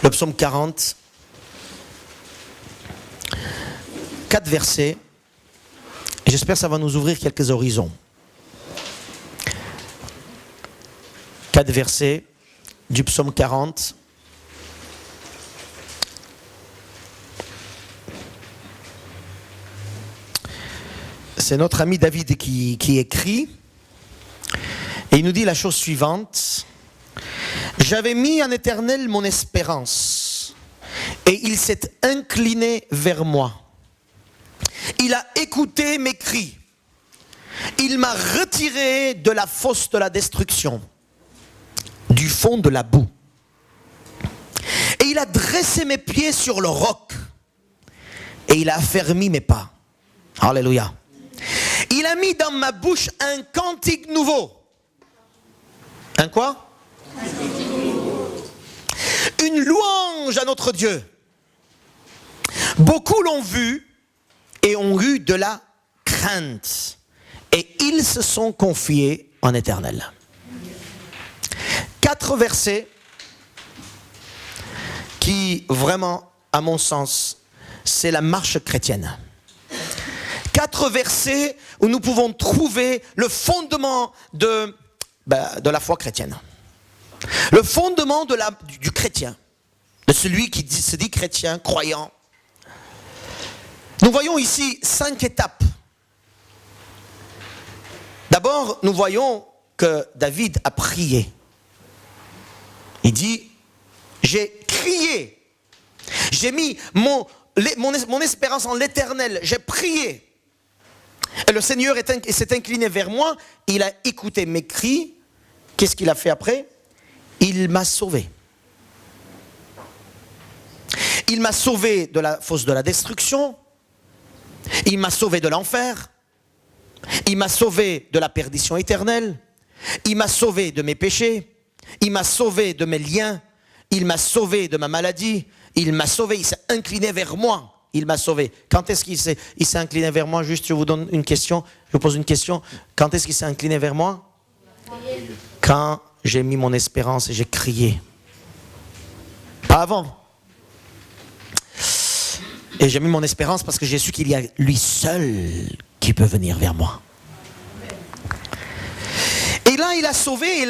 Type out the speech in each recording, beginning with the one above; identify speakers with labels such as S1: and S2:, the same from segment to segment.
S1: Le psaume 40, 4 versets. Et j'espère que ça va nous ouvrir quelques horizons. 4 versets du psaume 40. C'est notre ami David qui écrit. Et il nous dit la chose suivante. J'avais mis en Éternel mon espérance, et il s'est incliné vers moi. Il a écouté mes cris. Il m'a retiré de la fosse de la destruction, du fond de la boue. Et il a dressé mes pieds sur le roc, et il a affermi mes pas. Alléluia. Il a mis dans ma bouche un cantique nouveau. Un quoi? Une louange à notre Dieu. Beaucoup l'ont vu et ont eu de la crainte. Et ils se sont confiés en Éternel. 4 versets qui, vraiment, à mon sens, c'est la marche chrétienne. 4 versets où nous pouvons trouver le fondement de la foi chrétienne. Le fondement du chrétien, de celui qui se dit chrétien, croyant. Nous voyons ici 5 étapes. D'abord, nous voyons que David a prié. Il dit, j'ai crié, j'ai mis mon espérance en l'Éternel, j'ai prié. Et le Seigneur s'est incliné vers moi, il a écouté mes cris. Qu'est-ce qu'il a fait après? Il m'a sauvé. Il m'a sauvé de la fosse de la destruction. Il m'a sauvé de l'enfer. Il m'a sauvé de la perdition éternelle. Il m'a sauvé de mes péchés. Il m'a sauvé de mes liens. Il m'a sauvé de ma maladie. Il m'a sauvé, il s'est incliné vers moi. Il m'a sauvé. Quand est-ce qu'il s'est incliné vers moi? Juste, je vous donne une question. Je vous pose une question. Quand est-ce qu'il s'est incliné vers moi? Quand j'ai mis mon espérance et j'ai crié. Pas avant. Et j'ai mis mon espérance parce que j'ai su qu'il y a lui seul qui peut venir vers moi. Et là, il a sauvé,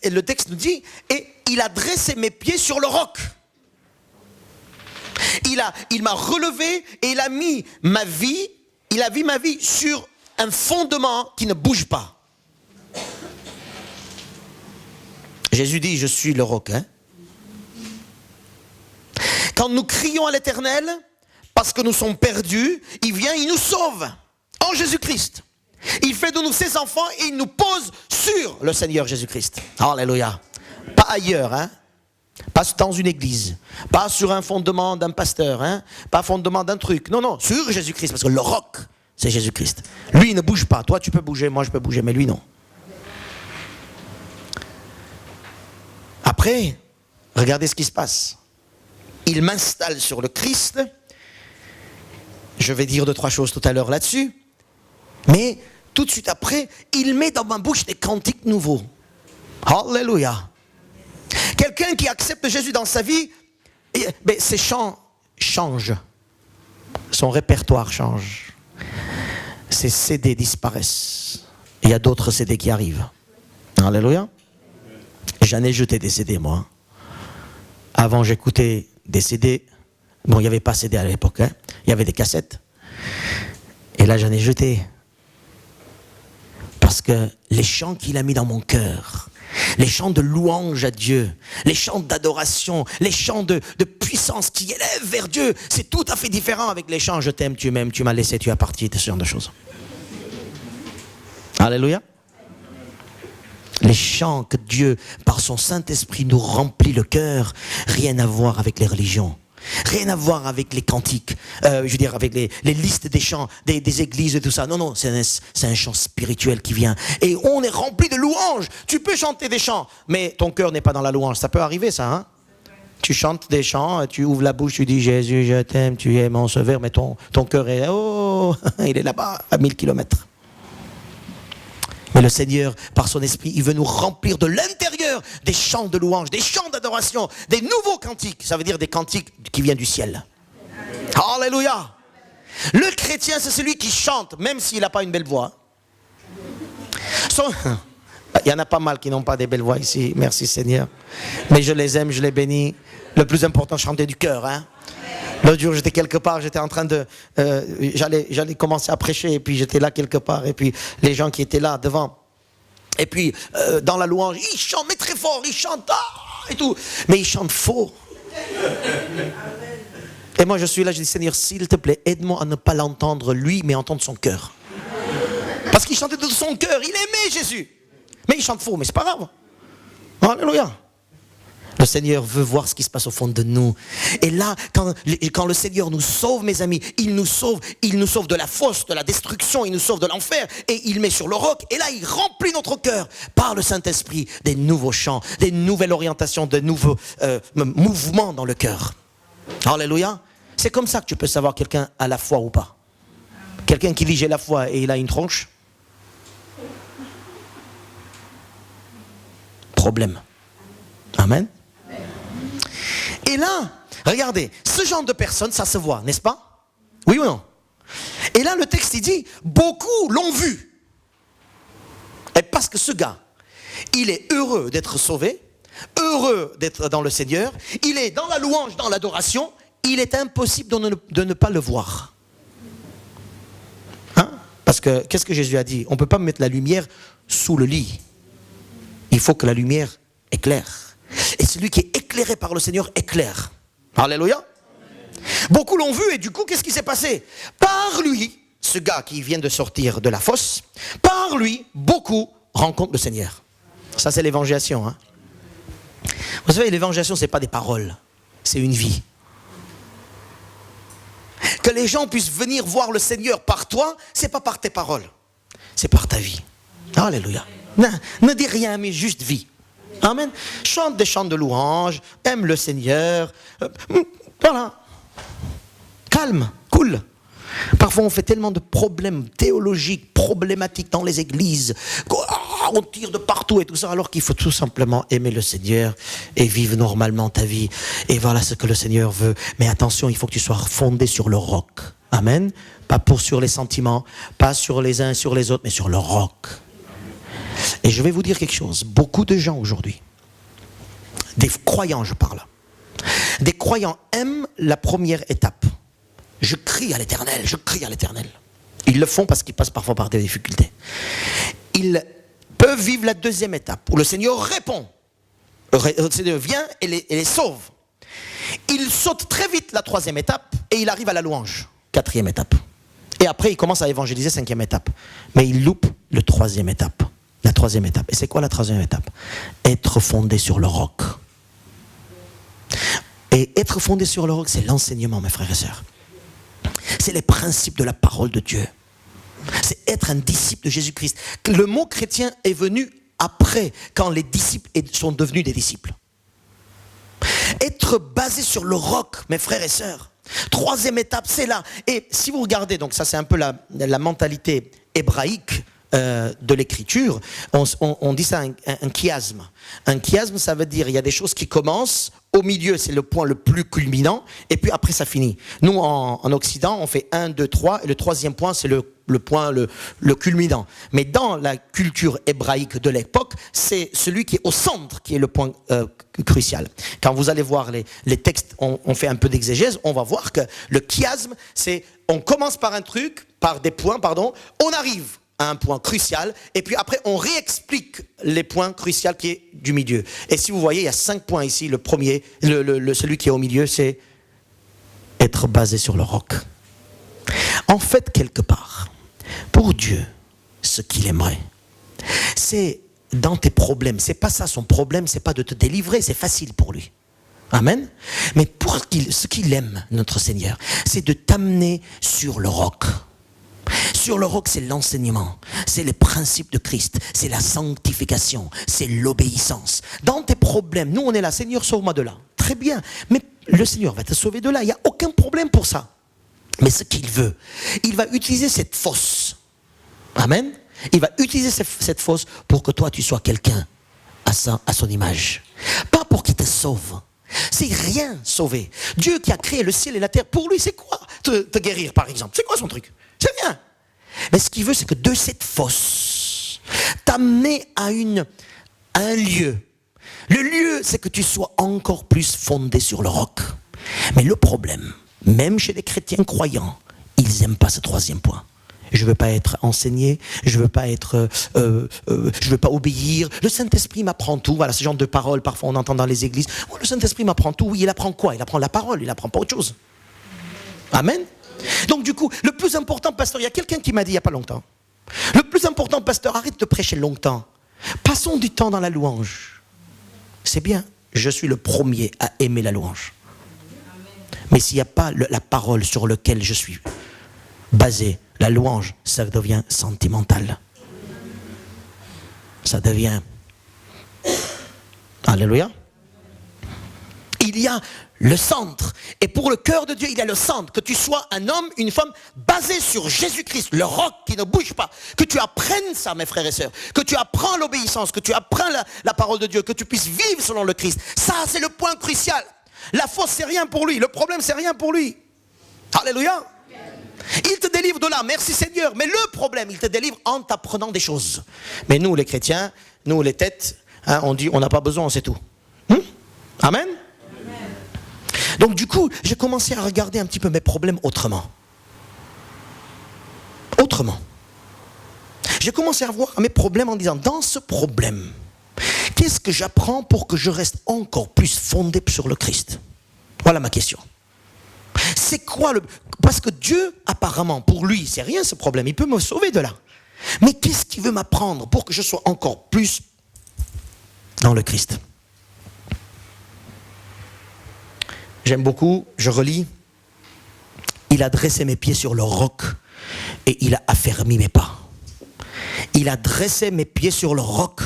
S1: et le texte nous dit, et il a dressé mes pieds sur le roc. Il m'a relevé et il a mis ma vie sur un fondement qui ne bouge pas. Jésus dit, je suis le roc. Quand nous crions à l'Éternel, parce que nous sommes perdus, il vient, il nous sauve en Jésus-Christ. Il fait de nous ses enfants et il nous pose sur le Seigneur Jésus-Christ. Alléluia. Pas ailleurs, pas dans une église, pas sur un fondement d'un pasteur, pas fondement d'un truc. Non, sur Jésus-Christ, parce que le roc, c'est Jésus-Christ. Lui, il ne bouge pas. Toi, tu peux bouger, moi, je peux bouger, mais lui, non. Après, regardez ce qui se passe. Il m'installe sur le Christ. Je vais dire 2-3 choses tout à l'heure là-dessus. Mais tout de suite après, il met dans ma bouche des cantiques nouveaux. Alléluia. Quelqu'un qui accepte Jésus dans sa vie, ses chants changent. Son répertoire change. Ses CD disparaissent. Il y a d'autres CD qui arrivent. Alléluia. J'en ai jeté des CD, moi. Avant, j'écoutais des CD. Bon, il n'y avait pas CD à l'époque. Il y avait des cassettes. Et là, j'en ai jeté. Parce que les chants qu'il a mis dans mon cœur, les chants de louange à Dieu, les chants d'adoration, les chants de puissance qui élèvent vers Dieu, c'est tout à fait différent avec les chants « Je t'aime, tu m'aimes, tu m'as laissé, tu as parti », ce genre de choses. Alléluia. Les chants que Dieu, par son Saint-Esprit, nous remplit le cœur, rien à voir avec les religions. Rien à voir avec les cantiques, avec les listes des chants, des églises et tout ça. Non, c'est un chant spirituel qui vient. Et on est rempli de louanges. Tu peux chanter des chants, mais ton cœur n'est pas dans la louange. Ça peut arriver, ça, Tu chantes des chants, tu ouvres la bouche, tu dis « Jésus, je t'aime, tu es mon sauveur », mais ton cœur est, il est là-bas, à 1000 kilomètres. Mais le Seigneur, par son esprit, il veut nous remplir de l'intérieur cœur des chants de louange, des chants d'adoration, des nouveaux cantiques. Ça veut dire des cantiques qui viennent du ciel. Alléluia. Le chrétien, c'est celui qui chante, même s'il n'a pas une belle voix. Il y en a pas mal qui n'ont pas des belles voix ici, merci Seigneur. Mais je les aime, je les bénis. Le plus important, chanter du cœur. Hein? L'autre jour, j'étais quelque part, j'étais en train de... j'allais commencer à prêcher, et puis j'étais là quelque part, et puis les gens qui étaient là devant, et puis dans la louange, ils chantent, mais très fort, ils chantent, et tout. Mais ils chantent faux. Et moi, je suis là, je dis, Seigneur, s'il te plaît, aide-moi à ne pas l'entendre lui, mais entendre son cœur. Parce qu'il chantait de son cœur, il aimait Jésus. Mais il chante faux, mais c'est pas grave. Alléluia. Le Seigneur veut voir ce qui se passe au fond de nous. Et là, quand le Seigneur nous sauve, mes amis, il nous sauve de la fosse, de la destruction, il nous sauve de l'enfer, et il met sur le roc, et là, il remplit notre cœur par le Saint-Esprit des nouveaux chants, des nouvelles orientations, de nouveaux mouvements dans le cœur. Alléluia. C'est comme ça que tu peux savoir quelqu'un a la foi ou pas. Quelqu'un qui dit j'ai la foi et il a une tronche. Problème. Amen. Et là, regardez, ce genre de personnes, ça se voit, n'est-ce pas? Oui ou non? Et là, le texte, il dit, beaucoup l'ont vu. Et parce que ce gars, il est heureux d'être sauvé, heureux d'être dans le Seigneur, il est dans la louange, dans l'adoration, il est impossible de ne pas le voir. Hein? Parce que, qu'est-ce que Jésus a dit? On ne peut pas mettre la lumière sous le lit. Il faut que la lumière éclaire. Et celui qui est éclairé par le Seigneur éclaire. Alléluia. Beaucoup l'ont vu et du coup, qu'est-ce qui s'est passé? Par lui, ce gars qui vient de sortir de la fosse, par lui, beaucoup rencontrent le Seigneur. Ça, c'est l'évangélisation. Hein? Vous savez, l'évangélisation, ce n'est pas des paroles, c'est une vie. Que les gens puissent venir voir le Seigneur par toi, ce n'est pas par tes paroles, c'est par ta vie. Alléluia. Ne dis rien, mais juste vis. Amen. Chante des chants de louange, aime le Seigneur. Voilà. Calme, cool. Parfois on fait tellement de problèmes théologiques, problématiques dans les églises, on tire de partout et tout ça, alors qu'il faut tout simplement aimer le Seigneur et vivre normalement ta vie. Et voilà ce que le Seigneur veut. Mais attention, il faut que tu sois fondé sur le roc. Amen. Pas sur les sentiments, pas sur les uns sur les autres, mais sur le roc. Et je vais vous dire quelque chose, beaucoup de gens aujourd'hui, des croyants je parle, des croyants aiment la première étape. Je crie à l'Éternel, je crie à l'Éternel. Ils le font parce qu'ils passent parfois par des difficultés. Ils peuvent vivre la deuxième étape, où le Seigneur répond. Le Seigneur vient et les sauve. Il saute très vite la troisième étape et il arrive à la louange, quatrième étape. Et après il commence à évangéliser, cinquième étape. Mais il loupe la troisième étape. La troisième étape. Et c'est quoi la troisième étape? Être fondé sur le roc. Et être fondé sur le roc, c'est l'enseignement, mes frères et sœurs. C'est les principes de la parole de Dieu. C'est être un disciple de Jésus-Christ. Le mot chrétien est venu après, quand les disciples sont devenus des disciples. Être basé sur le roc, mes frères et sœurs. Troisième étape, c'est là. Et si vous regardez, donc ça c'est un peu la mentalité hébraïque, de l'écriture, on dit ça un chiasme. Un chiasme, ça veut dire il y a des choses qui commencent, au milieu c'est le point le plus culminant, et puis après ça finit. Nous en Occident, on fait 1, 2, 3, et le troisième point c'est le point le culminant. Mais dans la culture hébraïque de l'époque, c'est celui qui est au centre qui est le point crucial. Quand vous allez voir les textes, on fait un peu d'exégèse, on va voir que le chiasme, c'est on commence par un truc, par des points, pardon, on arrive à un point crucial, et puis après on réexplique les points cruciaux qui est du milieu. Et si vous voyez, il y a 5 points ici. Le premier, celui qui est au milieu, c'est être basé sur le roc. En fait, quelque part, pour Dieu, ce qu'il aimerait, c'est dans tes problèmes. C'est pas ça son problème, c'est pas de te délivrer, c'est facile pour lui. Amen. Mais pour ce qu'il aime, notre Seigneur, c'est de t'amener sur le roc. Sur le roc, c'est l'enseignement, c'est les principes de Christ, c'est la sanctification, c'est l'obéissance. Dans tes problèmes, nous on est là, Seigneur, sauve-moi de là. Très bien, mais le Seigneur va te sauver de là, il n'y a aucun problème pour ça. Mais ce qu'il veut, il va utiliser cette fosse. Amen. Il va utiliser cette fosse pour que toi tu sois quelqu'un à son image. Pas pour qu'il te sauve. C'est rien sauver. Dieu qui a créé le ciel et la terre, pour lui, c'est quoi te guérir, par exemple? C'est quoi son truc? C'est rien. Mais ce qu'il veut, c'est que de cette fosse, t'amener à un lieu. Le lieu, c'est que tu sois encore plus fondé sur le roc. Mais le problème, même chez les chrétiens croyants, ils n'aiment pas ce troisième point. Je ne veux pas être enseigné, je ne veux pas je veux pas obéir. Le Saint-Esprit m'apprend tout. Voilà, ce genre de paroles, parfois on entend dans les églises. Oh, le Saint-Esprit m'apprend tout. Oui, il apprend quoi? Il apprend la parole, il apprend pas autre chose. Amen. Donc du coup, le plus important, pasteur, il y a quelqu'un qui m'a dit il n'y a pas longtemps. Le plus important, pasteur, arrête de prêcher longtemps. Passons du temps dans la louange. C'est bien, je suis le premier à aimer la louange. Mais s'il n'y a pas la parole sur laquelle je suis basé, la louange, ça devient sentimental. Ça devient... Alléluia. Il y a le centre. Et pour le cœur de Dieu, il y a le centre. Que tu sois un homme, une femme, basé sur Jésus-Christ, le roc qui ne bouge pas. Que tu apprennes ça, mes frères et sœurs. Que tu apprends l'obéissance, que tu apprends la parole de Dieu, que tu puisses vivre selon le Christ. Ça, c'est le point crucial. La fausse, c'est rien pour lui. Le problème, c'est rien pour lui. Alléluia. Il te délivre de là, merci Seigneur. Mais le problème, il te délivre en t'apprenant des choses. Mais nous, les chrétiens, nous, les têtes, hein, on dit, on n'a pas besoin, on sait tout. Amen. Donc du coup, j'ai commencé à regarder un petit peu mes problèmes autrement. Autrement. J'ai commencé à voir mes problèmes en disant, dans ce problème, qu'est-ce que j'apprends pour que je reste encore plus fondé sur le Christ? Voilà ma question. C'est quoi le... Parce que Dieu, apparemment, pour lui, c'est rien ce problème. Il peut me sauver de là. Mais qu'est-ce qu'il veut m'apprendre pour que je sois encore plus dans le Christ? J'aime beaucoup, je relis. Il a dressé mes pieds sur le roc et il a affermi mes pas. Il a dressé mes pieds sur le roc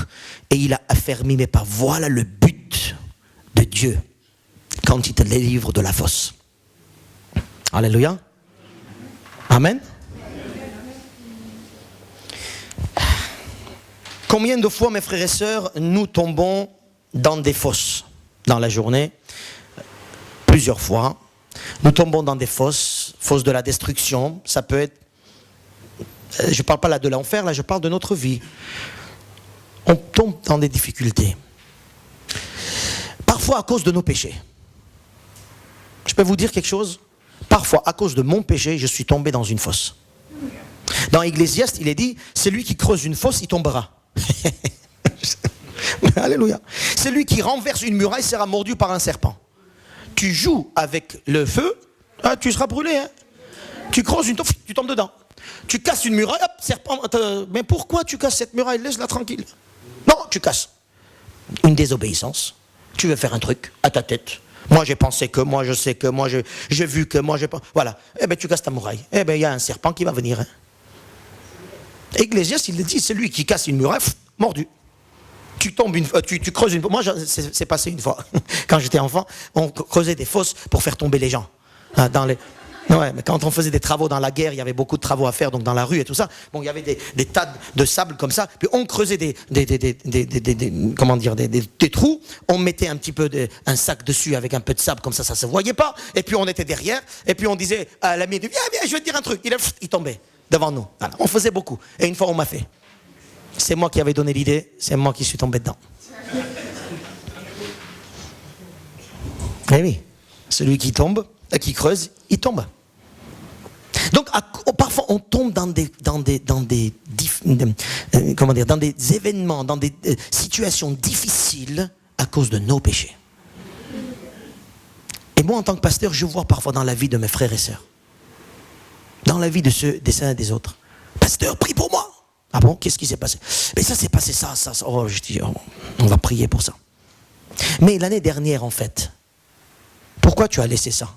S1: et il a affermi mes pas. Voilà le but de Dieu quand il te délivre de la fosse. Alléluia. Amen. Combien de fois, mes frères et sœurs, nous tombons dans des fosses dans la journée? Plusieurs fois. Nous tombons dans des fosses de la destruction. Ça peut être... Je ne parle pas là de l'enfer, là je parle de notre vie. On tombe dans des difficultés. Parfois à cause de nos péchés. Je peux vous dire quelque chose? Parfois, à cause de mon péché, je suis tombé dans une fosse. Dans Ecclésiaste, il est dit, celui qui creuse une fosse, il tombera. Alléluia. Celui qui renverse une muraille sera mordu par un serpent. Tu joues avec le feu, tu seras brûlé. Hein. Tu creuses une fosse, tu tombes dedans. Tu casses une muraille, hop, serpent. Mais pourquoi tu casses cette muraille? Laisse-la tranquille. Non, tu casses. Une désobéissance. Tu veux faire un truc à ta tête. Moi j'ai pensé que, moi je sais que, moi j'ai vu que, moi j'ai pas... Voilà. Eh bien tu casses ta muraille. Eh bien il y a un serpent qui va venir. Hein. Ecclésiaste, il le dit, c'est lui qui casse une muraille, mordu. Tu tombes tu creuses une... Moi c'est passé une fois. Quand j'étais enfant, on creusait des fosses pour faire tomber les gens. Hein, dans les... Ouais, mais quand on faisait des travaux dans la guerre, il y avait beaucoup de travaux à faire, donc dans la rue et tout ça. Bon, il y avait des tas de sable comme ça. Puis on creusait des trous. On mettait un petit peu un sac dessus avec un peu de sable, comme ça se voyait pas. Et puis on était derrière. Et puis on disait à l'ami, viens, je vais te dire un truc. Il tombait devant nous. Voilà. On faisait beaucoup. Et une fois, on m'a fait. C'est moi qui avais donné l'idée. C'est moi qui suis tombé dedans. Eh oui, celui qui tombe, qui creuse, il tombe. Donc, parfois, on tombe dans des événements, dans des situations difficiles à cause de nos péchés. Et moi, en tant que pasteur, je vois parfois dans la vie de mes frères et sœurs, dans la vie des uns et des autres, pasteur, prie pour moi. Ah bon, qu'est-ce qui s'est passé? Mais ça s'est passé, ça. Oh, je dis, on va prier pour ça. Mais l'année dernière, en fait, pourquoi tu as laissé ça?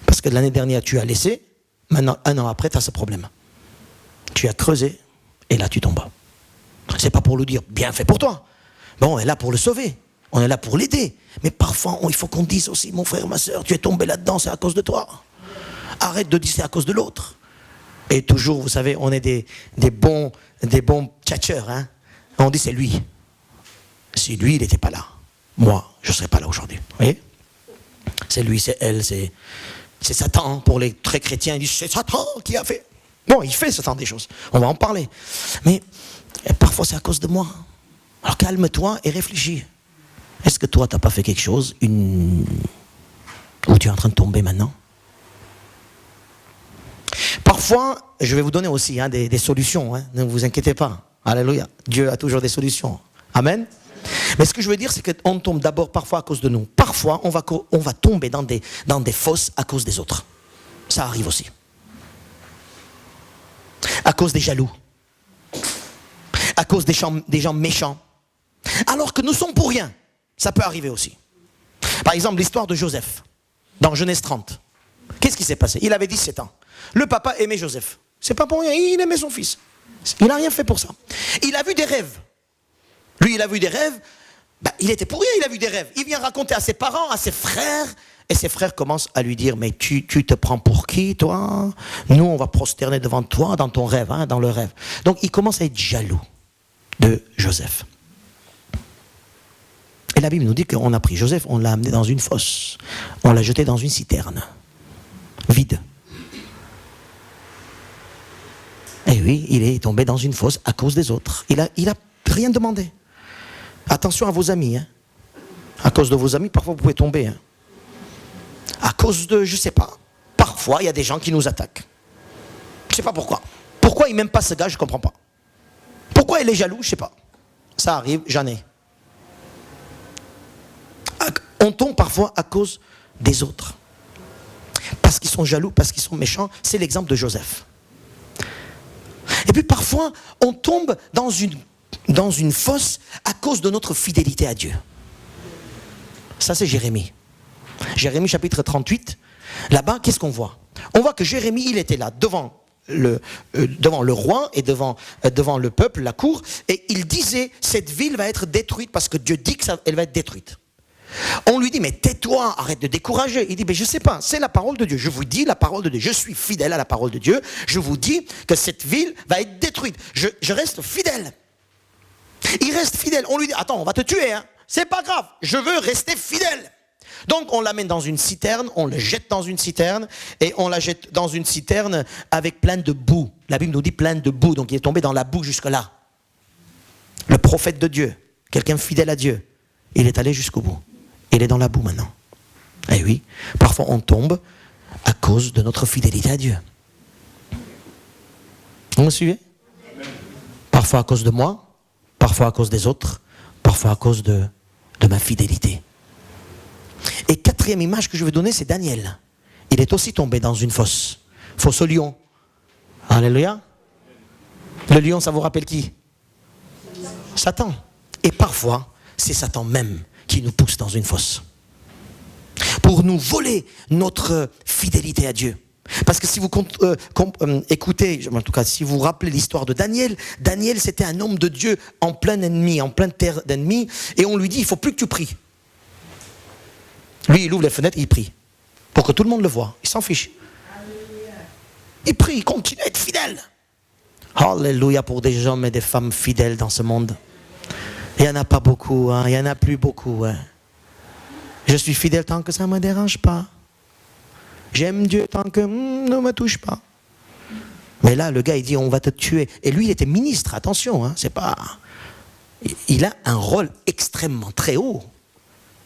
S1: Parce que l'année dernière, tu as laissé, maintenant, un an après, tu as ce problème. Tu as creusé, et là, tu tombes. C'est pas pour lui dire, bien fait pour toi. Bon, on est là pour le sauver. On est là pour l'aider. Mais parfois, il faut qu'on dise aussi, mon frère, ma soeur, tu es tombé là-dedans, c'est à cause de toi. Arrête de dire c'est à cause de l'autre. Et toujours, vous savez, on est des bons tchatcheurs. Hein. On dit c'est lui. si lui, il n'était pas là, moi, je ne serais pas là aujourd'hui. Vous voyez? C'est lui, c'est elle, c'est Satan. Pour les très chrétiens, ils disent c'est Satan qui a fait. Bon, il fait Satan des choses. On va en parler. Mais parfois, c'est à cause de moi. Alors calme-toi et réfléchis. Est-ce que toi, tu n'as pas fait quelque chose où tu es en train de tomber maintenant? Parfois, je vais vous donner aussi des solutions. Ne vous inquiétez pas. Alléluia. Dieu a toujours des solutions. Amen. Mais ce que je veux dire, c'est qu'on tombe d'abord parfois à cause de nous. Parfois, on va tomber dans des fosses à cause des autres. Ça arrive aussi. À cause des jaloux. À cause des gens méchants. Alors que nous sommes pour rien. Ça peut arriver aussi. Par exemple, l'histoire de Joseph. Dans Genèse 30. Qu'est-ce qui s'est passé? Il avait 17 ans. Le papa aimait Joseph. C'est pas pour rien. Il aimait son fils. Il n'a rien fait pour ça. Il a vu des rêves. Lui, il a vu des rêves. Il était pour rien, il a vu des rêves. Il vient raconter à ses parents, à ses frères. Et ses frères commencent à lui dire, mais tu te prends pour qui, toi? Nous, on va prosterner devant toi dans ton rêve, dans le rêve. Donc, il commence à être jaloux de Joseph. Et la Bible nous dit qu'on a pris Joseph, on l'a amené dans une fosse. On l'a jeté dans une citerne. Vide. Et oui, il est tombé dans une fosse à cause des autres. Il a rien demandé. Attention à vos amis. À cause de vos amis, parfois vous pouvez tomber. À cause de, je ne sais pas. Parfois, il y a des gens qui nous attaquent. Je ne sais pas pourquoi. Pourquoi il n'aime pas ce gars, je ne comprends pas. Pourquoi il est jaloux, je ne sais pas. Ça arrive, j'en ai. On tombe parfois à cause des autres. Parce qu'ils sont jaloux, parce qu'ils sont méchants. C'est l'exemple de Joseph. Et puis parfois, on tombe dans une fosse à cause de notre fidélité à Dieu. Ça, c'est Jérémie. Jérémie chapitre 38. Là-bas, qu'est-ce qu'on voit? On voit que Jérémie, il était là, devant le roi et devant le peuple, la cour, et il disait, cette ville va être détruite parce que Dieu dit qu'elle va être détruite. On lui dit, mais tais-toi, arrête de décourager. Il dit, mais je ne sais pas, c'est la parole de Dieu. Je vous dis la parole de Dieu. Je suis fidèle à la parole de Dieu. Je vous dis que cette ville va être détruite. Je reste fidèle. Il reste fidèle. On lui dit, attends, on va te tuer. C'est pas grave. Je veux rester fidèle. Donc on l'amène dans une citerne, on le jette dans une citerne, et on la jette dans une citerne avec plein de boue. La Bible nous dit plein de boue, donc il est tombé dans la boue jusque-là. Le prophète de Dieu, quelqu'un fidèle à Dieu, il est allé jusqu'au bout. Il est dans la boue maintenant. Et oui, parfois on tombe à cause de notre fidélité à Dieu. Vous me suivez? Parfois à cause de moi, parfois à cause des autres, parfois à cause de ma fidélité. Et quatrième image que je vais donner, c'est Daniel. Il est aussi tombé dans une fosse. Fosse au lion. Alléluia. Le lion, ça vous rappelle qui? Satan. Et parfois, c'est Satan même qui nous pousse dans une fosse. Pour nous voler notre fidélité à Dieu. Parce que si vous écoutez, en tout cas, si vous rappelez l'histoire de Daniel, Daniel c'était un homme de Dieu en plein ennemi, en pleine terre d'ennemis, et on lui dit, il ne faut plus que tu pries. Lui, il ouvre les fenêtres et il prie. Pour que tout le monde le voit. Il s'en fiche. Il prie, il continue à être fidèle. Alléluia pour des hommes et des femmes fidèles dans ce monde. Il n'y en a pas beaucoup, il n'y en a plus beaucoup. Je suis fidèle tant que ça ne me dérange pas. J'aime Dieu tant que ne me touche pas. Mais là, le gars, il dit, on va te tuer. Et lui, il était ministre, attention, c'est pas... Il a un rôle extrêmement très haut.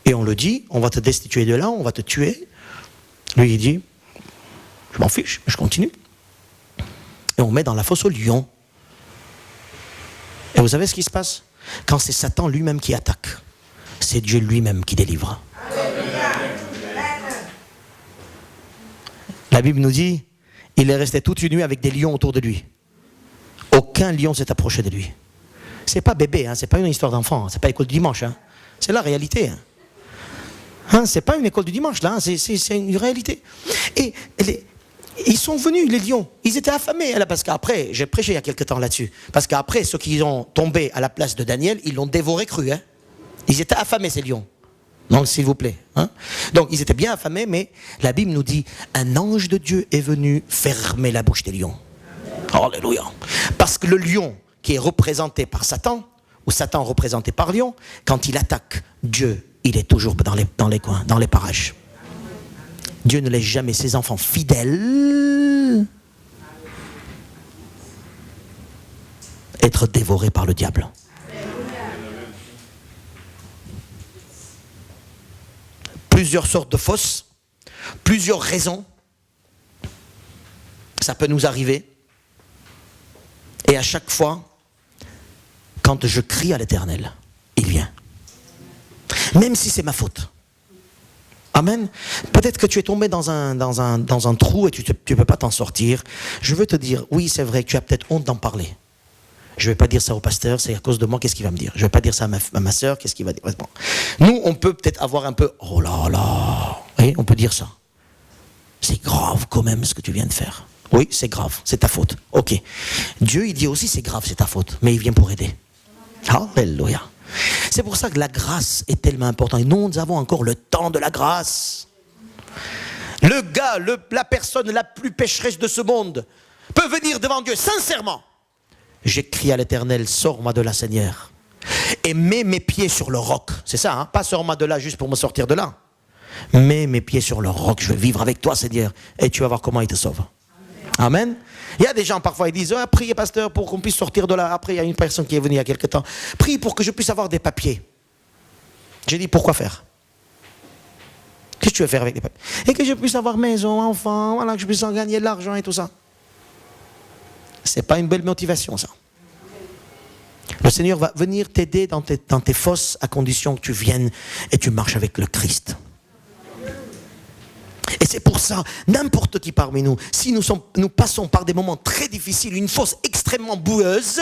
S1: Et on le dit, on va te destituer de là, on va te tuer. Lui, il dit, je m'en fiche, je continue. Et on met dans la fosse au lion. Et vous savez ce qui se passe? Quand c'est Satan lui-même qui attaque, c'est Dieu lui-même qui délivre. La Bible nous dit, il est resté toute une nuit avec des lions autour de lui. Aucun lion s'est approché de lui. C'est pas bébé, c'est pas une histoire d'enfant, c'est pas école du dimanche. C'est la réalité. C'est pas une école du dimanche, là, c'est une réalité. Et ils sont venus, les lions, ils étaient affamés, là, parce qu'après, j'ai prêché il y a quelque temps là-dessus, parce qu'après, ceux qui ont tombé à la place de Daniel, ils l'ont dévoré cru. Ils étaient affamés, ces lions. Donc, s'il vous plaît. Donc, ils étaient bien affamés, mais la Bible nous dit, un ange de Dieu est venu fermer la bouche des lions. Alléluia. Parce que le lion, qui est représenté par Satan, ou Satan représenté par lion, quand il attaque, Dieu, il est toujours dans les coins, dans les parages. Dieu ne laisse jamais ses enfants fidèles être dévorés par le diable. Plusieurs sortes de fausses, plusieurs raisons, ça peut nous arriver. Et à chaque fois, quand je crie à l'Éternel, il vient. Même si c'est ma faute. Amen. Peut-être que tu es tombé dans un trou et tu ne peux pas t'en sortir. Je veux te dire, oui, c'est vrai, tu as peut-être honte d'en parler. Je ne vais pas dire ça au pasteur, c'est à cause de moi, qu'est-ce qu'il va me dire? Je ne vais pas dire ça à ma soeur, qu'est-ce qu'il va dire? Bon. Nous, on peut peut-être avoir un peu, oh là là, oui, on peut dire ça. C'est grave quand même ce que tu viens de faire. Oui, c'est grave, c'est ta faute. Ok. Dieu, il dit aussi, c'est grave, c'est ta faute, mais il vient pour aider. Alléluia. C'est pour ça que la grâce est tellement importante. Et nous avons encore le temps de la grâce. Le gars, la personne la plus pécheresse de ce monde peut venir devant Dieu sincèrement. J'écris à l'Éternel, sors-moi de là, Seigneur. Et mets mes pieds sur le roc. C'est ça, hein? Pas sors-moi de là juste pour me sortir de là. Mets mes pieds sur le roc, je vais vivre avec toi, Seigneur. Et tu vas voir comment il te sauve. Amen. Il y a des gens parfois, ils disent, oh, priez pasteur pour qu'on puisse sortir de là. Après, il y a une personne qui est venue il y a quelque temps. Prie pour que je puisse avoir des papiers. J'ai dit, pourquoi faire? Qu'est-ce que tu veux faire avec les papiers? Et que je puisse avoir maison, enfant, voilà, que je puisse en gagner de l'argent et tout ça. C'est pas une belle motivation, ça. Le Seigneur va venir t'aider dans tes fosses à condition que tu viennes et tu marches avec le Christ. Et c'est pour ça, n'importe qui parmi nous, si nous passons par des moments très difficiles, une fosse extrêmement boueuse,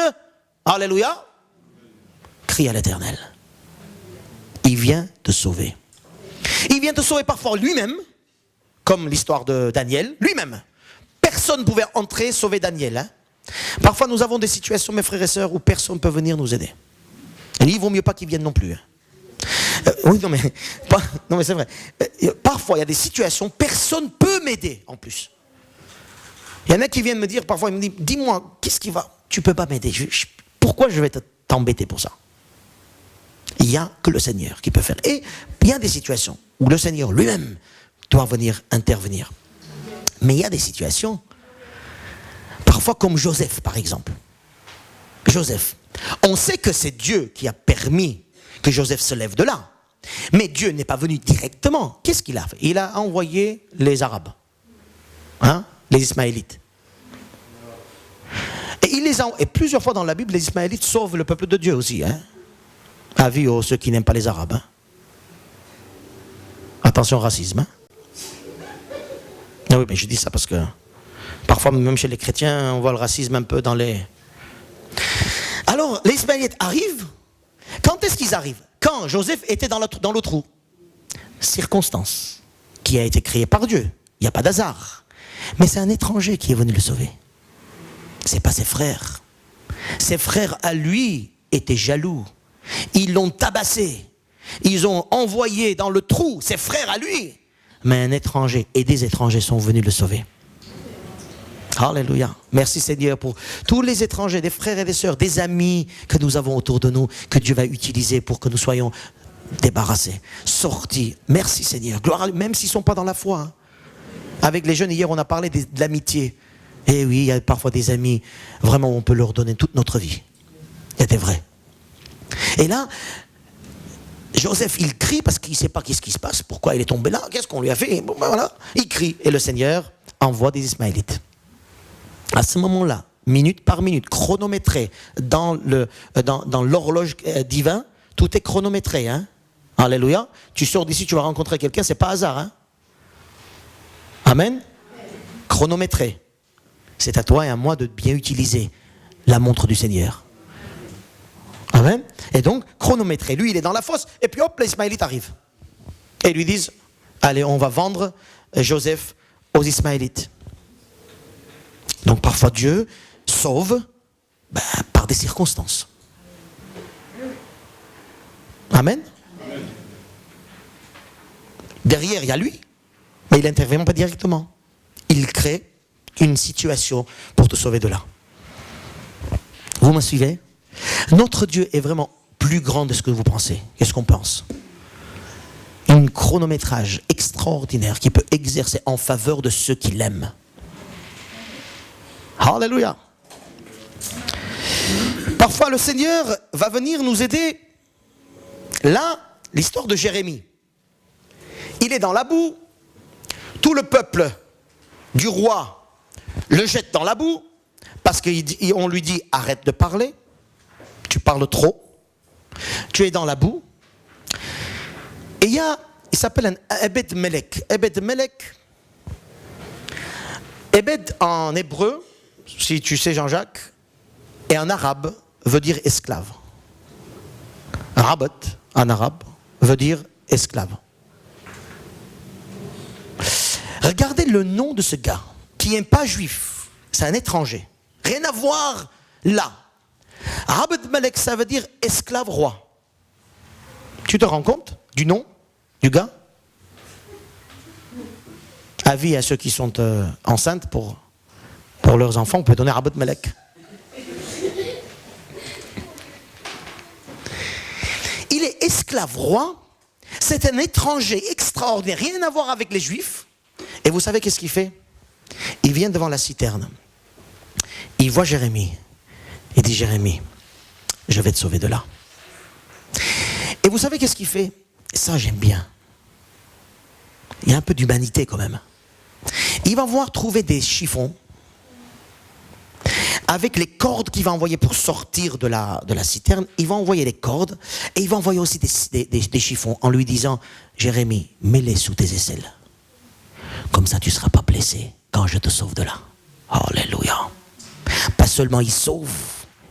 S1: alléluia, crie à l'Éternel. Il vient te sauver. Il vient te sauver parfois lui-même, comme l'histoire de Daniel, lui-même. Personne ne pouvait entrer sauver Daniel. Hein. Parfois nous avons des situations, mes frères et sœurs, où personne ne peut venir nous aider. Et il vaut mieux pas qu'ils viennent non plus. Hein. Oui, non mais c'est vrai. Parfois, il y a des situations, personne ne peut m'aider en plus. Il y en a qui viennent me dire, parfois, ils me disent, dis-moi, qu'est-ce qui va? Tu ne peux pas m'aider. Pourquoi je vais t'embêter pour ça? Il n'y a que le Seigneur qui peut faire. Et il y a des situations où le Seigneur lui-même doit venir intervenir. Mais il y a des situations, parfois comme Joseph, par exemple. Joseph. On sait que c'est Dieu qui a permis que Joseph se lève de là. Mais Dieu n'est pas venu directement. Qu'est-ce qu'il a fait? Il a envoyé les Arabes, hein, les Ismaélites. Et plusieurs fois dans la Bible, les Ismaélites sauvent le peuple de Dieu aussi. Hein. Avis aux ceux qui n'aiment pas les Arabes. Hein. Attention au racisme. Hein. Oui, mais je dis ça parce que parfois, même chez les chrétiens, on voit le racisme un peu dans les... Alors, les Ismaélites arrivent. Quand est-ce qu'ils arrivent? Quand Joseph était dans le trou. Circonstance qui a été créée par Dieu. Il n'y a pas d'hasard. Mais c'est un étranger qui est venu le sauver. Ce n'est pas ses frères. Ses frères à lui étaient jaloux. Ils l'ont tabassé. Ils ont envoyé dans le trou ses frères à lui. Mais un étranger et des étrangers sont venus le sauver. Alléluia. Merci Seigneur pour tous les étrangers, des frères et des sœurs, des amis que nous avons autour de nous, que Dieu va utiliser pour que nous soyons débarrassés, sortis. Merci Seigneur. Gloire à lui, même s'ils ne sont pas dans la foi. Hein. Avec les jeunes, hier, on a parlé de l'amitié. Et oui, il y a parfois des amis, vraiment, on peut leur donner toute notre vie. Il y a des vrais. Et là, Joseph, il crie parce qu'il ne sait pas qu'est-ce qui se passe, pourquoi il est tombé là, qu'est-ce qu'on lui a fait. Bon, ben voilà, il crie. Et le Seigneur envoie des Ismaélites. À ce moment-là, minute par minute, chronométré dans l'horloge divin, tout est chronométré. Hein? Alléluia. Tu sors d'ici, tu vas rencontrer quelqu'un, c'est pas hasard. Hein? Amen. Chronométré. C'est à toi et à moi de bien utiliser la montre du Seigneur. Amen. Et donc, chronométré. Lui, il est dans la fosse. Et puis hop, les Ismaélites arrivent. Et ils lui disent, allez, on va vendre Joseph aux Ismaélites. Donc parfois Dieu sauve par des circonstances. Amen. Derrière, il y a lui, mais il n'intervient pas directement. Il crée une situation pour te sauver de là. Vous me suivez? Notre Dieu est vraiment plus grand de ce que vous pensez. Qu'est-ce qu'on pense? Un chronométrage extraordinaire qui peut exercer en faveur de ceux qui l'aiment. Alléluia. Parfois, le Seigneur va venir nous aider. Là, l'histoire de Jérémie. Il est dans la boue. Tout le peuple du roi le jette dans la boue parce qu'on lui dit arrête de parler. Tu parles trop. Tu es dans la boue. Et il s'appelle un Ebed Melech. Ebed Melech. Ebed en hébreu, si tu sais Jean-Jacques, et en arabe veut dire esclave. Rabat en arabe veut dire esclave. Regardez le nom de ce gars, qui n'est pas juif, c'est un étranger. Rien à voir là. Abed Melech, ça veut dire esclave roi. Tu te rends compte du nom du gars? Avis à ceux qui sont enceintes pour leurs enfants, on peut donner Abed Melech. Il est esclave roi, c'est un étranger extraordinaire, rien à voir avec les juifs. Et vous savez qu'est-ce qu'il fait? Il vient devant la citerne. Il voit Jérémie. Il dit Jérémie, je vais te sauver de là. Et vous savez qu'est-ce qu'il fait? Ça j'aime bien. Il y a un peu d'humanité quand même. Il va voir trouver des chiffons avec les cordes qu'il va envoyer pour sortir de la citerne. Il va envoyer les cordes et il va envoyer aussi des chiffons en lui disant Jérémie, mets-les sous tes aisselles. Comme ça tu ne seras pas blessé quand je te sauve de là. Alléluia. Pas seulement il sauve,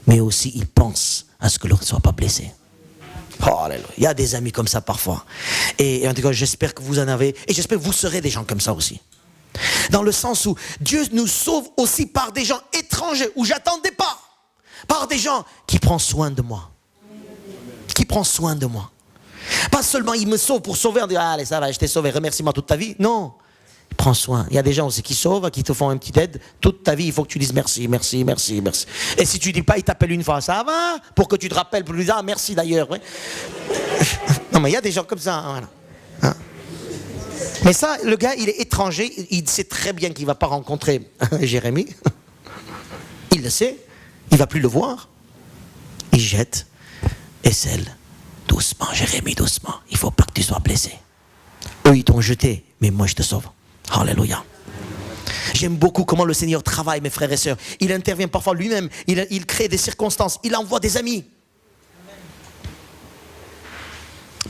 S1: mais aussi il pense à ce que l'autre ne soit pas blessé. Alléluia. Il y a des amis comme ça parfois. Et en tout cas, j'espère que vous en avez. Et j'espère que vous serez des gens comme ça aussi. Dans le sens où Dieu nous sauve aussi par des gens étrangers, où j'attendais pas. Par des gens qui prennent soin de moi. Qui prennent soin de moi. Pas seulement il me sauve pour sauver, on dit allez ça va, je t'ai sauvé, remercie-moi toute ta vie. Non. Prends soin. Il y a des gens aussi qui sauvent, qui te font une petite aide. Toute ta vie, il faut que tu dises merci, merci, merci, merci. Et si tu ne dis pas, il t'appelle une fois, ça va? Pour que tu te rappelles, pour lui dire, ah, merci d'ailleurs. Ouais. Non, mais il y a des gens comme ça. Voilà. Hein? Mais ça, le gars, il est étranger. Il sait très bien qu'il ne va pas rencontrer Jérémie. Il le sait. Il ne va plus le voir. Il jette. Aisselle. Doucement, Jérémie, doucement. Il ne faut pas que tu sois blessé. Eux, ils t'ont jeté, mais moi, je te sauve. Alléluia. J'aime beaucoup comment le Seigneur travaille, mes frères et sœurs. Il intervient parfois lui-même. Il crée des circonstances. Il envoie des amis.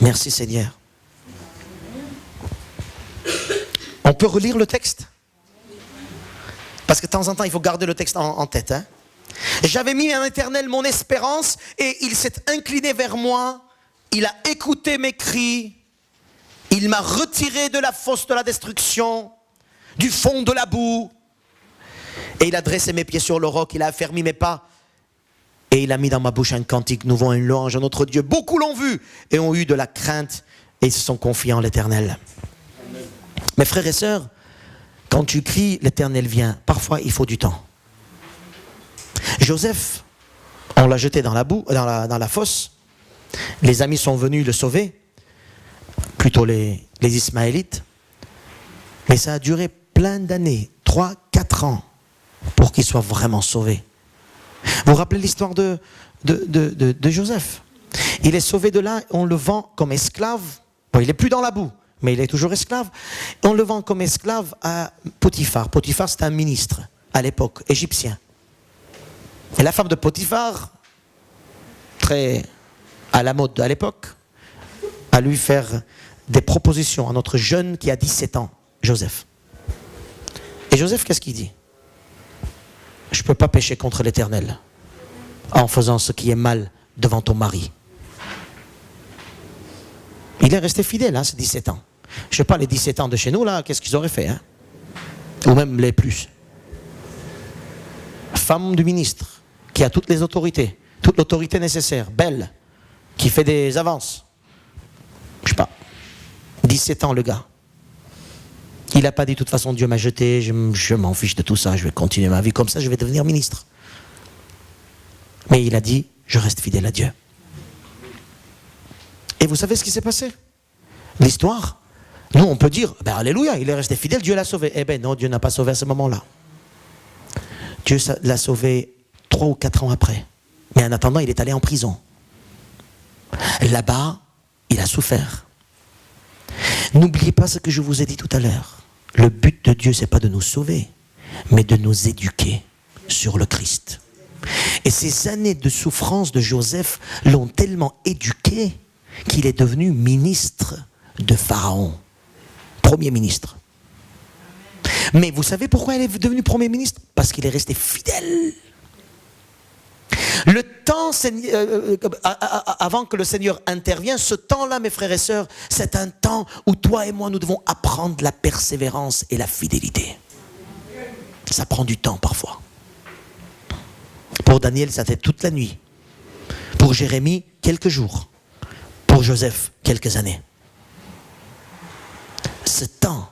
S1: Merci Seigneur. On peut relire le texte? Parce que de temps en temps, il faut garder le texte en tête. Hein? J'avais mis en Éternel mon espérance et il s'est incliné vers moi. Il a écouté mes cris. Il m'a retiré de la fosse de la destruction, du fond de la boue. Et il a dressé mes pieds sur le roc, il a affermi mes pas. Et il a mis dans ma bouche un cantique nouveau, une louange à notre Dieu. Beaucoup l'ont vu et ont eu de la crainte et se sont confiés en l'Éternel. Amen. Mes frères et sœurs, quand tu cries, l'Éternel vient. Parfois, il faut du temps. Joseph, on l'a jeté dans la boue, dans la fosse. Les amis sont venus le sauver. Plutôt les Ismaélites. Mais ça a duré plein d'années, 3-4 ans, pour qu'il soit vraiment sauvé. Vous vous rappelez l'histoire de Joseph? Il est sauvé de là, on le vend comme esclave. Bon, il n'est plus dans la boue, mais il est toujours esclave. On le vend comme esclave à Potiphar. Potiphar, c'était un ministre, à l'époque, égyptien. Et la femme de Potiphar, très à la mode à l'époque, a lui faire des propositions à notre jeune qui a 17 ans, Joseph. Et Joseph, qu'est-ce qu'il dit? Je ne peux pas pécher contre l'Éternel en faisant ce qui est mal devant ton mari. Il est resté fidèle, hein, ces 17 ans. Je ne sais pas, les 17 ans de chez nous, là, qu'est-ce qu'ils auraient fait, hein? Ou même les plus. Femme du ministre, qui a toutes les autorités, toute l'autorité nécessaire, belle, qui fait des avances. Je sais pas. 17 ans, le gars. Il n'a pas dit, de toute façon, Dieu m'a jeté, je m'en fiche de tout ça, je vais continuer ma vie comme ça, je vais devenir ministre. Mais il a dit, je reste fidèle à Dieu. Et vous savez ce qui s'est passé? L'histoire, nous on peut dire, ben alléluia, il est resté fidèle, Dieu l'a sauvé. Eh ben non, Dieu n'a pas sauvé à ce moment-là. Dieu l'a sauvé 3 ou 4 ans après. Mais en attendant, il est allé en prison. Là-bas, il a souffert. N'oubliez pas ce que je vous ai dit tout à l'heure. Le but de Dieu, ce n'est pas de nous sauver, mais de nous éduquer sur le Christ. Et ces années de souffrance de Joseph l'ont tellement éduqué qu'il est devenu ministre de Pharaon. Premier ministre. Mais vous savez pourquoi il est devenu premier ministre? Parce qu'il est resté fidèle. Le temps, avant que le Seigneur intervienne, ce temps-là, mes frères et sœurs, c'est un temps où toi et moi, nous devons apprendre la persévérance et la fidélité. Ça prend du temps parfois. Pour Daniel, ça fait toute la nuit. Pour Jérémie, quelques jours. Pour Joseph, quelques années. Ce temps,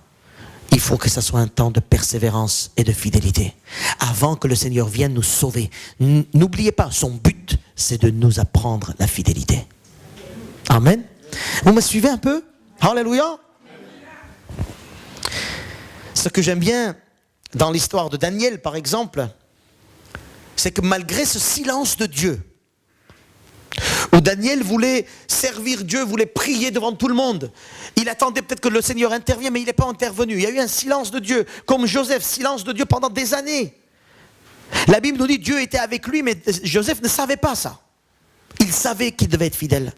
S1: il faut que ce soit un temps de persévérance et de fidélité. Avant que le Seigneur vienne nous sauver. N'oubliez pas, son but, c'est de nous apprendre la fidélité. Amen. Vous me suivez un peu? Alléluia. Ce que j'aime bien dans l'histoire de Daniel, par exemple, c'est que malgré ce silence de Dieu, où Daniel voulait servir Dieu, voulait prier devant tout le monde. Il attendait peut-être que le Seigneur intervienne, mais il n'est pas intervenu. Il y a eu un silence de Dieu, comme Joseph, silence de Dieu pendant des années. La Bible nous dit que Dieu était avec lui, mais Joseph ne savait pas ça. Il savait qu'il devait être fidèle.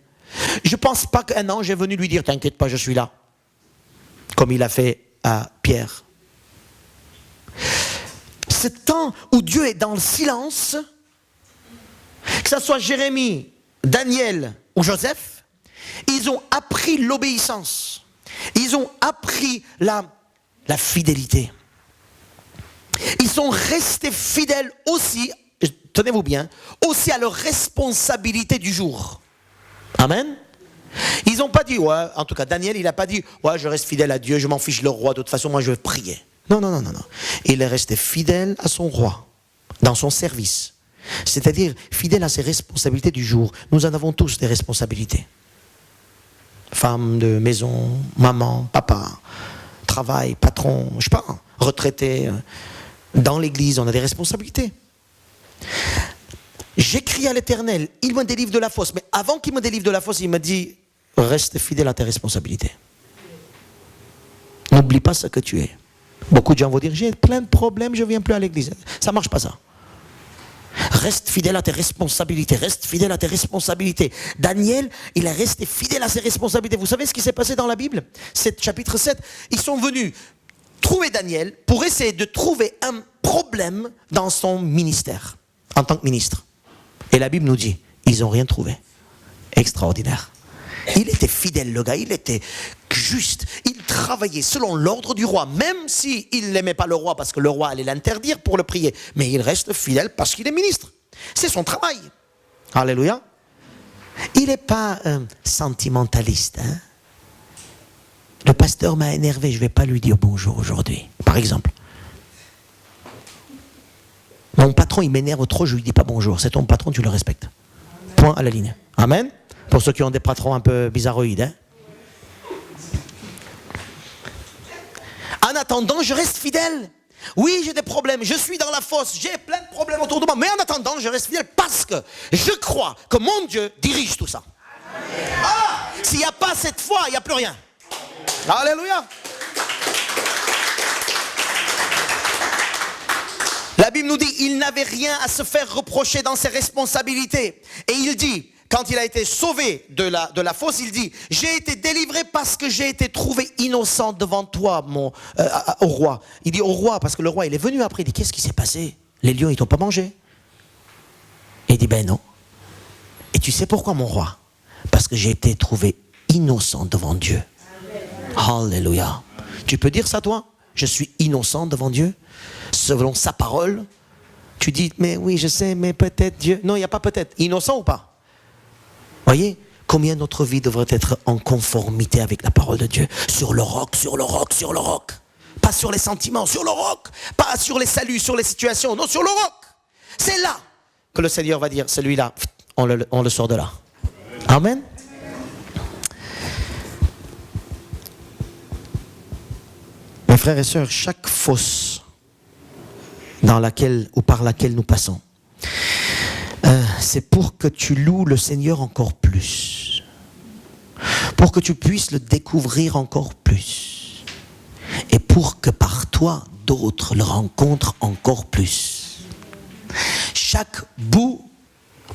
S1: Je ne pense pas qu'un ange est venu lui dire « T'inquiète pas, je suis là », comme il a fait à Pierre. Ce temps où Dieu est dans le silence, que ce soit Jérémie, Daniel ou Joseph, ils ont appris l'obéissance. Ils ont appris la fidélité. Ils sont restés fidèles aussi, tenez-vous bien, aussi à leur responsabilité du jour. Amen. Ils n'ont pas dit, ouais, en tout cas Daniel, il n'a pas dit, ouais, je reste fidèle à Dieu, je m'en fiche le roi, de toute façon, moi je vais prier. Non. Il est resté fidèle à son roi, dans son service. C'est-à-dire fidèle à ses responsabilités du jour. Nous en avons tous des responsabilités. Femme de maison, maman, papa, travail, patron, je ne sais pas, retraité. Dans l'église, on a des responsabilités. J'écris à l'Éternel, il me délivre de la fosse. Mais avant qu'il me délivre de la fosse, il me dit, reste fidèle à tes responsabilités. N'oublie pas ce que tu es. Beaucoup de gens vont dire, j'ai plein de problèmes, je ne viens plus à l'église. Ça ne marche pas ça. Reste fidèle à tes responsabilités, reste fidèle à tes responsabilités. Daniel, il est resté fidèle à ses responsabilités. Vous savez ce qui s'est passé dans la Bible? C'est chapitre 7. Ils sont venus trouver Daniel pour essayer de trouver un problème dans son ministère, en tant que ministre. Et la Bible nous dit, ils n'ont rien trouvé. Extraordinaire. Il était fidèle, le gars, il était juste. Il travaillait selon l'ordre du roi, même s'il n'aimait pas le roi, parce que le roi allait l'interdire pour le prier. Mais il reste fidèle parce qu'il est ministre. C'est son travail. Alléluia. Il n'est pas sentimentaliste. Hein? Le pasteur m'a énervé, je ne vais pas lui dire bonjour aujourd'hui, par exemple. Mon patron, il m'énerve trop, je ne lui dis pas bonjour. C'est ton patron, tu le respectes. Point à la ligne. Amen. Pour ceux qui ont des patrons un peu bizarroïdes. Hein. En attendant, je reste fidèle. Oui, j'ai des problèmes, je suis dans la fosse, j'ai plein de problèmes autour de moi. Mais en attendant, je reste fidèle parce que je crois que mon Dieu dirige tout ça. Ah, s'il n'y a pas cette foi, il n'y a plus rien. Alléluia. La Bible nous dit, il n'avait rien à se faire reprocher dans ses responsabilités. Et il dit, quand il a été sauvé de la fosse, il dit, j'ai été délivré parce que j'ai été trouvé innocent devant toi, au roi. Il dit au roi, parce que le roi, il est venu après, il dit, qu'est-ce qui s'est passé? Les lions, ils t'ont pas mangé? Et il dit, ben non. Et tu sais pourquoi, mon roi? Parce que j'ai été trouvé innocent devant Dieu. Alléluia. Tu peux dire ça, toi? Je suis innocent devant Dieu, selon sa parole. Tu dis, mais oui, je sais, mais peut-être Dieu. Non, il n'y a pas peut-être. Innocent ou pas? Voyez, combien notre vie devrait être en conformité avec la parole de Dieu. Sur le roc, sur le roc, sur le roc. Pas sur les sentiments, sur le roc. Pas sur les saluts, sur les situations. Non, sur le roc. C'est là que le Seigneur va dire, celui-là, on le sort de là. Amen. Mes frères et sœurs, chaque fosse dans laquelle ou par laquelle nous passons, c'est pour que tu loues le Seigneur encore plus, pour que tu puisses le découvrir encore plus, et pour que par toi, d'autres le rencontrent encore plus. Chaque bout,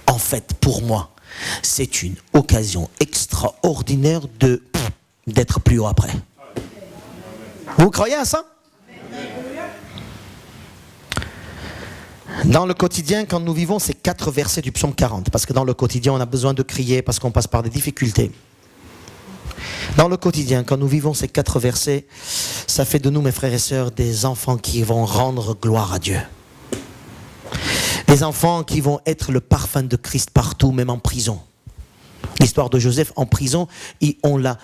S1: en fait, pour moi, c'est une occasion extraordinaire d'être plus haut après. Vous croyez à ça? Dans le quotidien, quand nous vivons ces 4 versets du psaume 40, parce que dans le quotidien, on a besoin de crier, parce qu'on passe par des difficultés. Dans le quotidien, quand nous vivons ces 4 versets, ça fait de nous, mes frères et sœurs, des enfants qui vont rendre gloire à Dieu. Des enfants qui vont être le parfum de Christ partout, même en prison. L'histoire de Joseph en prison, on l'a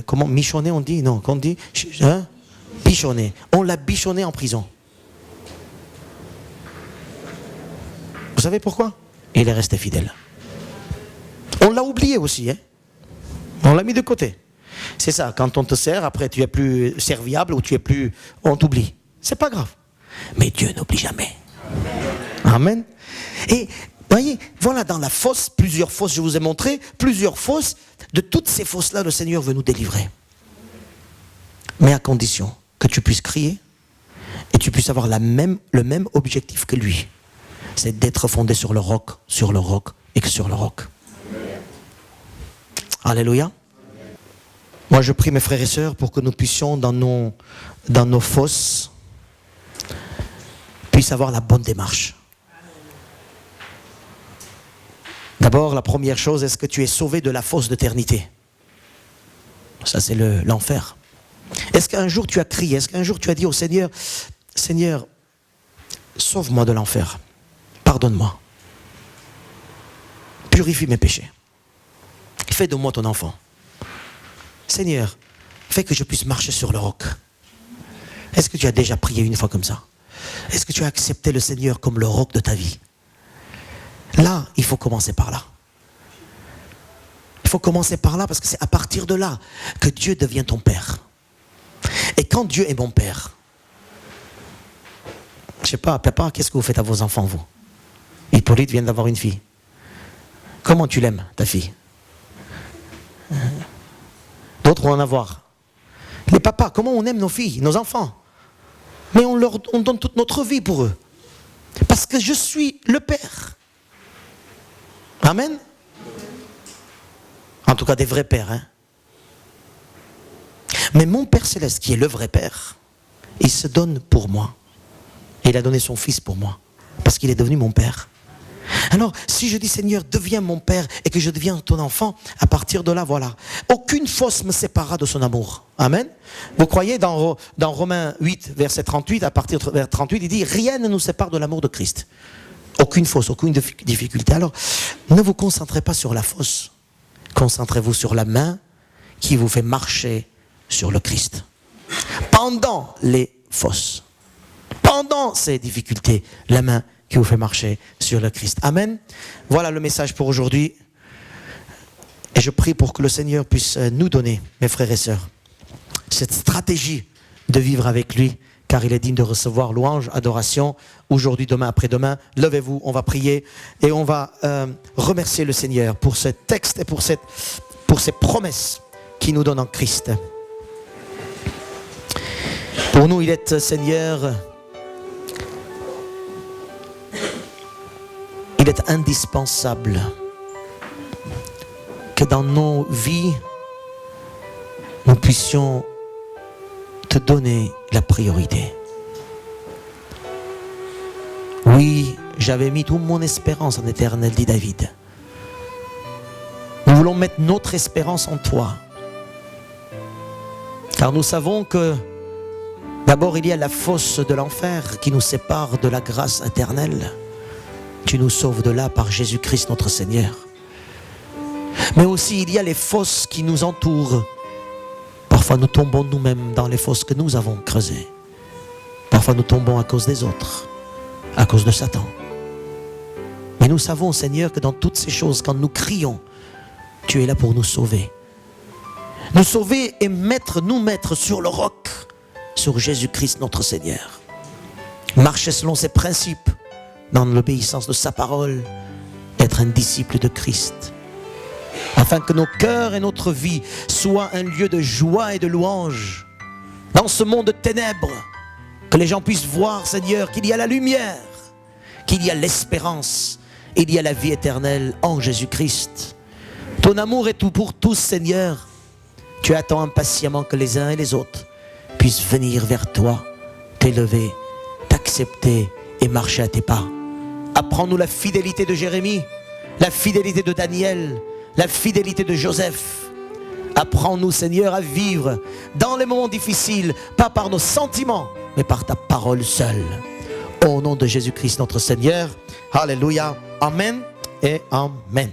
S1: comment michonné, on dit? Non, qu'on dit? Hein? Bichonné. On l'a bichonné en prison. Vous savez pourquoi? Il est resté fidèle. On l'a oublié aussi, hein? On l'a mis de côté. C'est ça, quand on te sert, après tu es plus serviable ou tu es plus... On t'oublie. C'est pas grave. Mais Dieu n'oublie jamais. Amen. Et voyez, voilà dans la fosse, plusieurs fosses, je vous ai montré, plusieurs fosses. De toutes ces fosses-là, le Seigneur veut nous délivrer. Mais à condition que tu puisses crier et tu puisses avoir le même objectif que lui. C'est d'être fondé sur le roc et que sur le roc. Alléluia. Moi, je prie mes frères et sœurs pour que nous puissions dans nos fosses puisse avoir la bonne démarche. D'abord, la première chose, est-ce que tu es sauvé de la fosse d'éternité? Ça, c'est l'enfer. Est-ce qu'un jour tu as crié? Est-ce qu'un jour tu as dit au Seigneur, Seigneur, sauve-moi de l'enfer. Pardonne-moi. Purifie mes péchés. Fais de moi ton enfant. Seigneur, fais que je puisse marcher sur le roc. Est-ce que tu as déjà prié une fois comme ça? Est-ce que tu as accepté le Seigneur comme le roc de ta vie? Là, il faut commencer par là. Il faut commencer par là parce que c'est à partir de là que Dieu devient ton Père. Et quand Dieu est mon Père, je ne sais pas, papa, qu'est-ce que vous faites à vos enfants, vous? Hippolyte vient d'avoir une fille. Comment tu l'aimes, ta fille? D'autres vont en avoir. Les papas, comment on aime nos filles, nos enfants? Mais on donne toute notre vie pour eux. Parce que je suis le Père. Amen. En tout cas des vrais pères. Hein. Mais mon Père Céleste, qui est le vrai Père, il se donne pour moi. Et il a donné son Fils pour moi. Parce qu'il est devenu mon Père. Alors, si je dis Seigneur, deviens mon Père et que je deviens ton enfant, à partir de là, voilà. Aucune fosse me séparera de son amour. Amen. Vous croyez dans Romains 8, verset 38, à partir de verset 38, il dit, rien ne nous sépare de l'amour de Christ. Aucune fosse, aucune difficulté. Alors, ne vous concentrez pas sur la fosse. Concentrez-vous sur la main qui vous fait marcher sur le Christ. Pendant les fosses. Pendant ces difficultés, la main qui vous fait marcher sur le Christ. Amen. Voilà le message pour aujourd'hui. Et je prie pour que le Seigneur puisse nous donner, mes frères et sœurs, cette stratégie de vivre avec lui, car il est digne de recevoir louange, adoration, aujourd'hui, demain, après-demain. Levez-vous, on va prier et on va remercier le Seigneur pour ce texte et pour ces promesses qu'il nous donne en Christ. Pour nous, il est, Seigneur, il est indispensable que dans nos vies, nous puissions te donner la priorité. Oui, j'avais mis toute mon espérance en Éternel, dit David. Nous voulons mettre notre espérance en toi. Car nous savons que d'abord il y a la fosse de l'enfer qui nous sépare de la grâce éternelle. Tu nous sauves de là par Jésus-Christ notre Seigneur. Mais aussi il y a les fosses qui nous entourent. Parfois nous tombons nous-mêmes dans les fosses que nous avons creusées. Parfois nous tombons à cause des autres, à cause de Satan. Mais nous savons, Seigneur, que dans toutes ces choses, quand nous crions, tu es là pour nous sauver. Nous sauver et nous mettre sur le roc, sur Jésus-Christ notre Seigneur. Marcher selon ses principes, dans l'obéissance de sa parole, être un disciple de Christ. Afin que nos cœurs et notre vie soient un lieu de joie et de louange. Dans ce monde de ténèbres, que les gens puissent voir, Seigneur, qu'il y a la lumière, qu'il y a l'espérance, il y a la vie éternelle en Jésus-Christ. Ton amour est tout pour tous, Seigneur. Tu attends impatiemment que les uns et les autres puissent venir vers toi, t'élever, t'accepter et marcher à tes pas. Apprends-nous la fidélité de Jérémie, la fidélité de Daniel, la fidélité de Joseph. Apprends-nous, Seigneur, à vivre dans les moments difficiles, pas par nos sentiments, mais par ta parole seule. Au nom de Jésus-Christ notre Seigneur. Alléluia. Amen et Amen.